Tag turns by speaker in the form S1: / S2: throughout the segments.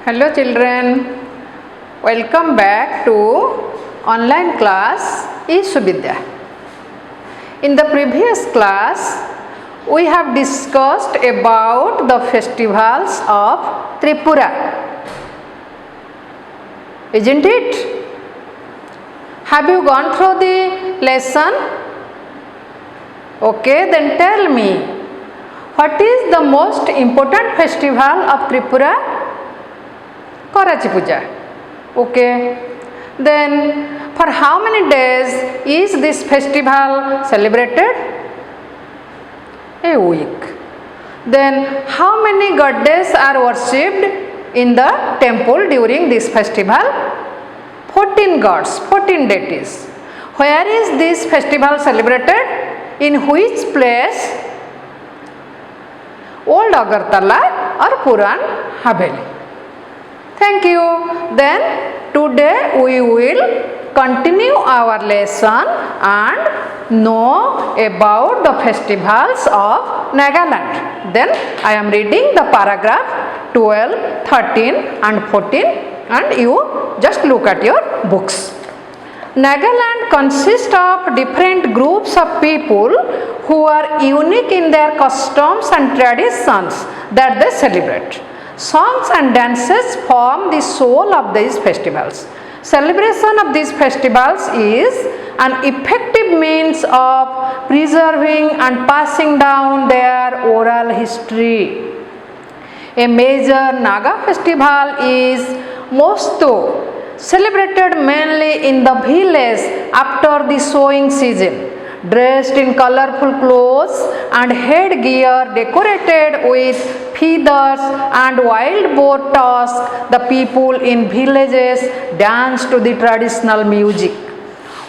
S1: Hello children, welcome back to online class eSuvidya. In the previous class, we have discussed about the festivals of Tripura. Isn't it? Have you gone through the lesson? Okay, then tell me, what is the most important festival of Tripura? Karachi Puja. Okay. Then for how many days is this festival celebrated? A week. Then how many goddesses are worshipped in the temple during this festival? 14 gods, 14 deities. Where is this festival celebrated? In which place? Old Agartala or Puran Haveli. Thank you. Then today we will continue our lesson and know about the festivals of Nagaland. Then I am reading the paragraph 12, 13 and 14 and you just look at your books. Nagaland consists of different groups of people who are unique in their customs and traditions that they celebrate. Songs and dances form the soul of these festivals. Celebration of these festivals is an effective means of preserving and passing down their oral history. A major Naga festival is Mosto, celebrated mainly in the village after the sowing season. Dressed in colorful clothes and headgear decorated with feathers and wild boar tusk, the people in villages dance to the traditional music.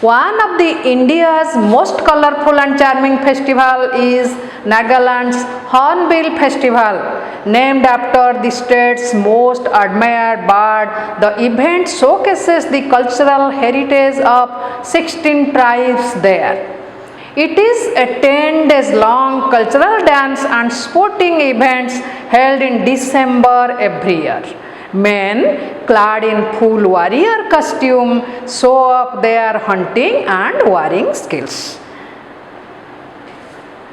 S1: One of the India's most colorful and charming festival is Nagaland's Hornbill Festival. Named after the state's most admired bird, the event showcases the cultural heritage of 16 tribes there. It is a 10 days long cultural dance and sporting events held in December every year. Men clad in full warrior costume show off their hunting and warring skills.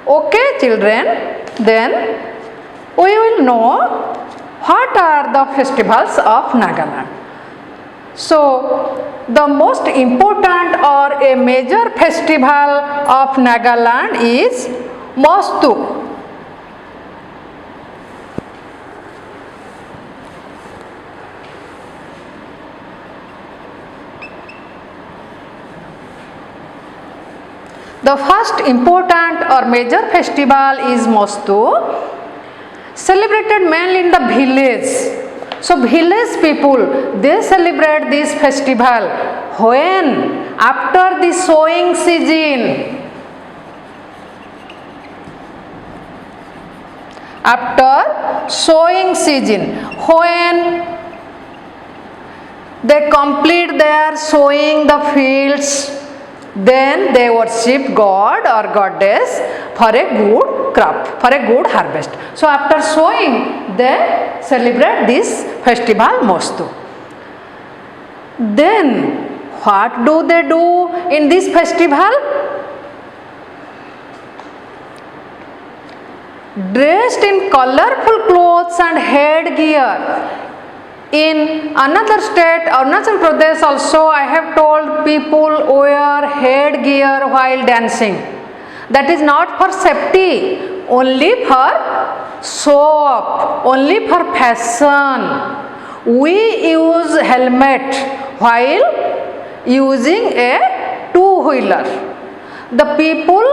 S1: Okay children, then we will know what are the festivals of Nagaland. So, the most important or a major festival of Nagaland is Mostu. The first important or major festival is Mostu, celebrated mainly in the village. So village people, they celebrate this festival when? After the sowing season. After sowing season, when they complete their sowing the fields, then they worship God or goddess for a good crop, for a good harvest. So after sowing, they celebrate this festival Mostu. Then what do they do in this festival? Dressed in colorful clothes and headgear. In another state, Arunachal Pradesh also, I have told people wear headgear while dancing. That is not for safety, only for show off, only for fashion. We use helmet while using a two-wheeler. The people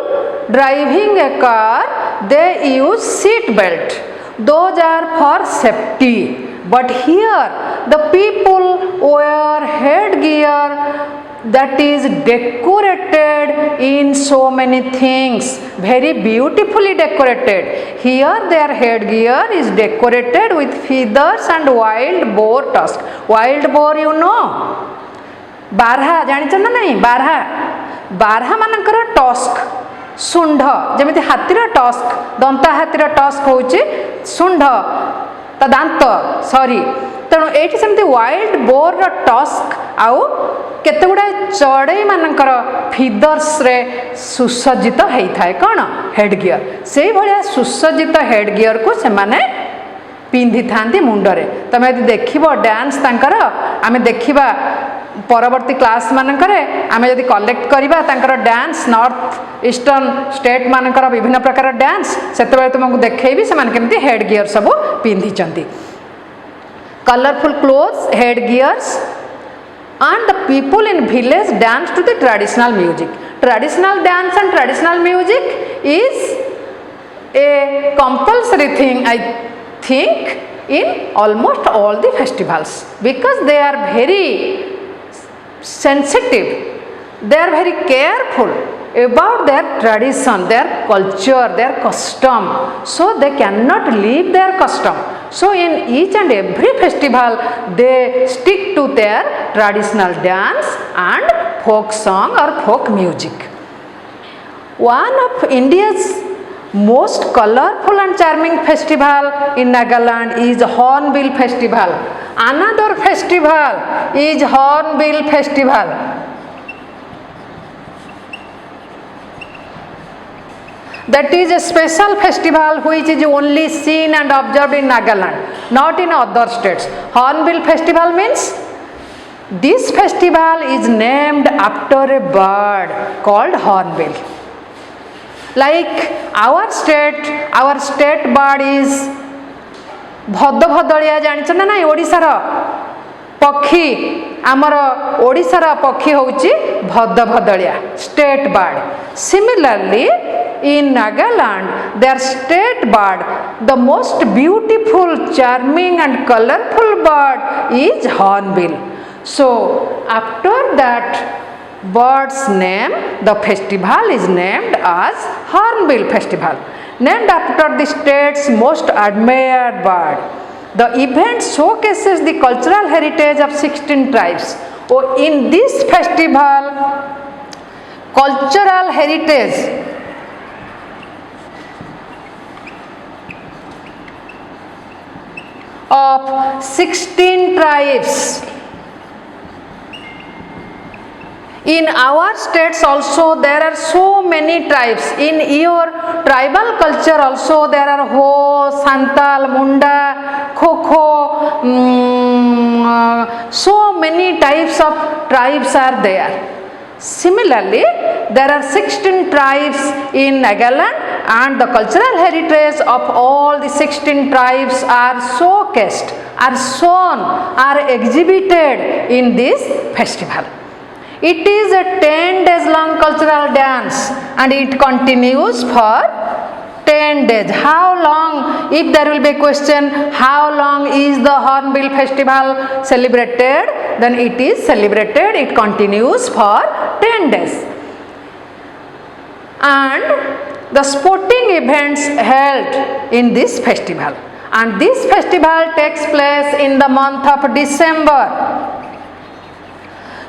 S1: driving a car, they use seat belt. Those are for safety. But here the people wear headgear that is decorated in so many things, very beautifully decorated. Here their headgear is decorated with feathers and wild boar tusk. Wild boar you know? Barha, janicha na nahi? Barha. Barha manankara tusk. सुंढ जमी हाथीर tusk दंता हाथीर tusk हूँ सुंढ ता दांत sorry तेणु ये सेमती wild boar tusk आउ केते गुडा चढ़ई मानकर फिदर्स रे सुसज्जित होता है कौन हेड गियर से भाया सुसज्जित हेड गियर को से माने पिंधि था मुंडरे तुम यदि देख डांस तांकर आमे देखिबा परवर्ती क्लास मानकरे आमे यदि कलेक्ट करिबा तांकर डांस नॉर्थ ईस्टर्न स्टेट मानकर विभिन्न प्रकार डांस सेते तुमको देखैबी से केमती हेड गियर सब पिंधि चंती colourful clothes head gears and the people in village dance to the traditional music. Traditional dance and traditional music is a compulsory thing I think in almost all the festivals because they are very sensitive, they are very careful about their tradition, their culture, their custom, so they cannot leave their custom. So in each and every festival they stick to their traditional dance and folk song or folk music. One of India's most colorful and charming festival in Nagaland is Hornbill Festival. Another festival is Hornbill Festival. That is a special festival which is only seen and observed in Nagaland, not in other states. Hornbill Festival means this festival is named after a bird called hornbill. Like our state bird is bhadbhadalia जानिछन ना ओडिसार पक्षी आमर ओडिसार पक्षी होउची भदभदलिया state bird. Similarly in Nagaland their state bird, the most beautiful, charming and colorful bird is hornbill. So after that bird's name the festival is named as Hornbill Festival, named after the state's most admired bird. The event showcases the cultural heritage of 16 tribes. Oh, in this festival cultural heritage of 16 tribes. In our states also there are so many tribes. In your tribal culture also there are Ho, Santal, Munda, Khokho, so many types of tribes are there. Similarly, there are 16 tribes in Nagaland and the cultural heritage of all the 16 tribes are showcased, are shown, are exhibited in this festival. It is a 10 days long cultural dance and it continues for 10 days. How long? If there will be a question, how long is the Hornbill Festival celebrated? Then it is celebrated, it continues for 10 days. And the sporting events held in this festival. And this festival takes place in the month of December.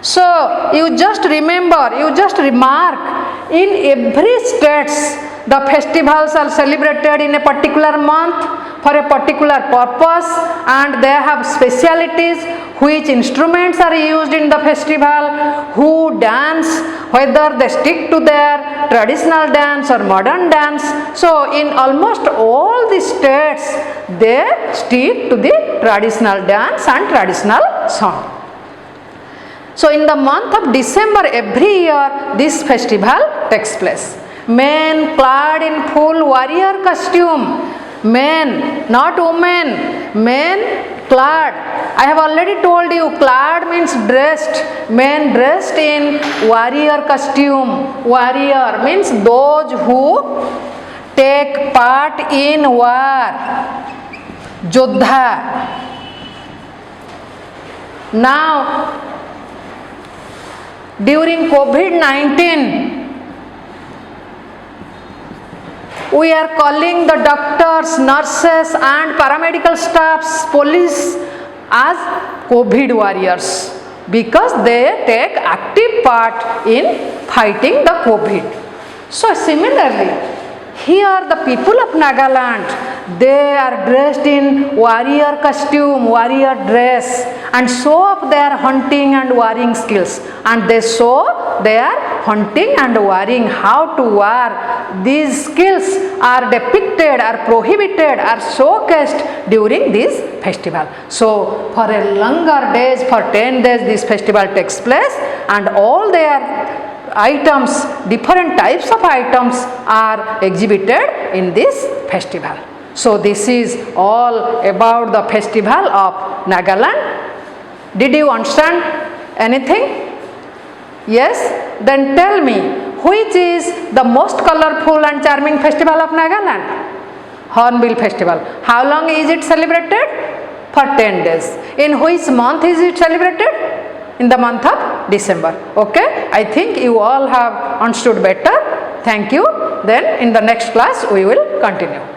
S1: So you just remember, you just remark, in every states the festivals are celebrated in a particular month for a particular purpose and they have specialities, which instruments are used in the festival, who dance, whether they stick to their traditional dance or modern dance. So in almost all the states they stick to the traditional dance and traditional song. So in the month of December every year this festival takes place. Men clad in full warrior costume, men, not women, men clad. I have already told you clad means dressed, men dressed in warrior costume. Warrior means those who take part in war, Jodha. Now during COVID-19 we are calling the doctors, nurses and paramedical staffs, police as COVID warriors because they take active part in fighting the COVID. So similarly, here the people of Nagaland, they are dressed in warrior costume, warrior dress, and show off their hunting and warring skills. And they show their hunting and warring, how to war. These skills are depicted, are prohibited, are showcased during this festival. So for a longer days, for 10 days, this festival takes place, and all their items, different types of items are exhibited in this festival. So this is all about the festival of Nagaland. Did you understand anything? Yes? Then tell me, which is the most colorful and charming festival of Nagaland? Hornbill Festival. How long is it celebrated? For 10 days. In which month is it celebrated? In the month of December. Okay, I think you all have understood better. Thank you. Then in the next class we will continue.